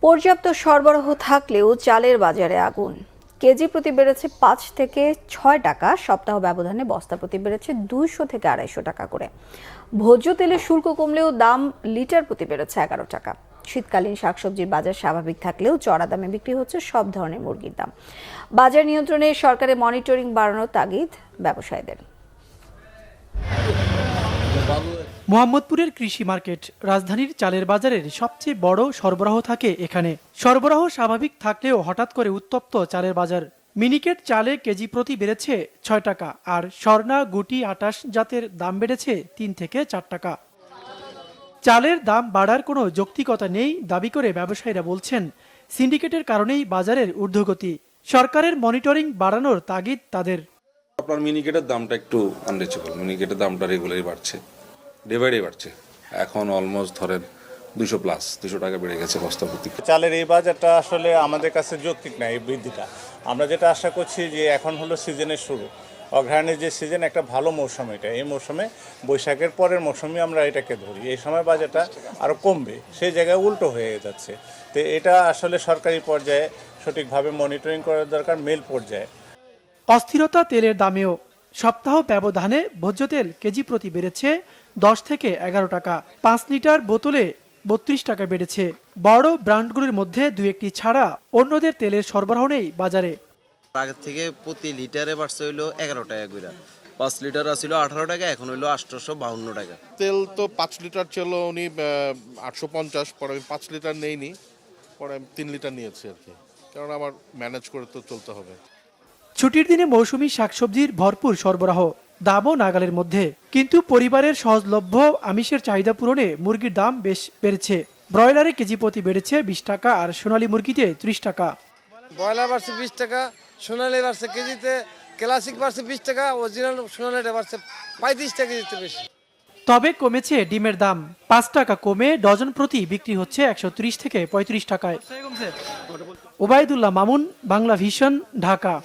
পর্যাপ্ত সরবরাহ থাকলেও চালের বাজারে আগুন। কেজি প্রতি বেড়েছে ৫ থেকে ৬ টাকা, সপ্তাহ ব্যবধানে বস্তা প্রতি বেড়েছে ২০০ থেকে ২৫০ টাকা করে। ভোজ্য তেলের শুল্ক কমলেও দাম লিটার প্রতি বেড়েছে ১১ টাকা। শীতকালীন শাকসবজির বাজার স্বাভাবিক থাকলেও চড়া দামে বিক্রি হচ্ছে সব ধরনের মুরগির দাম। বাজার নিয়ন্ত্রণে সরকারের মনিটরিং বাড়ানোর তাগিদ ব্যবসায়ীদের। মোহাম্মদপুরের কৃষি মার্কেট রাজধানীর চালের বাজারের সবচেয়ে বড় সরবরাহ থাকে এখানে। সরবরাহ স্বাভাবিক থাকলেও হঠাৎ করে উত্তপ্ত চালের বাজার। মিনিকেট চালে কেজি প্রতি বেড়েছে ৬ টাকা, আর স্বর্ণা, গুটি, ২৮ জাতের দাম বেড়েছে ৩ থেকে ৪ টাকা। চালের দাম বাড়ার কোনো যৌক্তিকতা নেই দাবি করে ব্যবসায়ীরা বলছেন, সিন্ডিকেটের কারণেই বাজারের ঊর্ধ্বগতি। সরকারের মনিটরিং বাড়ানোর তাগিদ তাদের। আপনার মিনিকেটের দামটা একটু আনরিচেবল, মিনিকেটের দামটা রেগুলারই বাড়ছে, ডে বাই ডে বাড়ছে। এখন অলমোস্ট ধরেন 200 টাকা বেড়ে গেছে বস্তা প্রতি। চালের এই বাজারটা আসলে আমাদের কাছে যৌক্তিক না, এই বৃদ্ধিটা। আমরা যেটা আশা করছি যে এখন হলো সিজনের শুরু, অগ্রহায়ণের যে সিজন, একটা ভালো মৌসুম এটা। এই মৌসুমে বৈশাখের পরের মৌসুমে আমরা এটাকে ধরি, এই সময় বাজারটা আরও কমবে, সেই জায়গায় উল্টো হয়ে যাচ্ছে। তো এটা আসলে সরকারি পর্যায়ে সঠিকভাবে মনিটরিং করার দরকার, মেল পর্যায়ে। অস্থিরতা তেলের দামেও। সপ্তাহ ব্যবধানে ভোজ্য তেল কেজি প্রতি বেড়েছে ১০ থেকে ১১ টাকা। ৫ লিটার বোতলে ৩২ টাকা বেড়েছে। বড় ব্র্যান্ডগুলোর মধ্যে দু একটি ছাড়া অন্যদের তেলের সরবরাহ নেই বাজারে। আগের থেকে প্রতি লিটারে বাড়ছে হইলো ১১ টাকা করে। ৫ লিটার ছিল ১৮ টাকা, এখন হইলো ৮৫২ টাকা। তেল তো ৫ লিটার ছিল উনি ৮৫০, পরে আমি ৫ লিটার নেইনি, পরে আমি ৩ লিটার নিয়েছি আর কি, কারণ আমার ম্যানেজ করে তো চলতে হবে। ছুটির দিনে মৌসুমী শাকসবজির ভরপুর সরবরাহ, দামও নাগালের মধ্যে। কিন্তু পরিবারের সহজলভ্য আমিষের চাহিদা পূরণে মুরগির দাম বেশ বেড়েছে। ব্রয়লারে কেজি প্রতি বেড়েছে ২০ টাকা, আর সোনালী মুরগিতে ৩০ টাকা। ব্রয়লার বাড়ছে ২০ টাকা, সোনালি বাড়ছে কেজিতে, ক্লাসিক বাড়ছে ২০ টাকা, অরিজিনাল সোনালিটা বাড়ছে ৩৫ টাকা কেজিতে বেশি। তবে কমেছে ডিমের দাম, ৫ টাকা কমে ডজন প্রতি বিক্রি হচ্ছে ১৩০ থেকে ৩৫ টাকায়। ওবায়দুল্লাহ মামুন, বাংলা ভিশন, ঢাকা।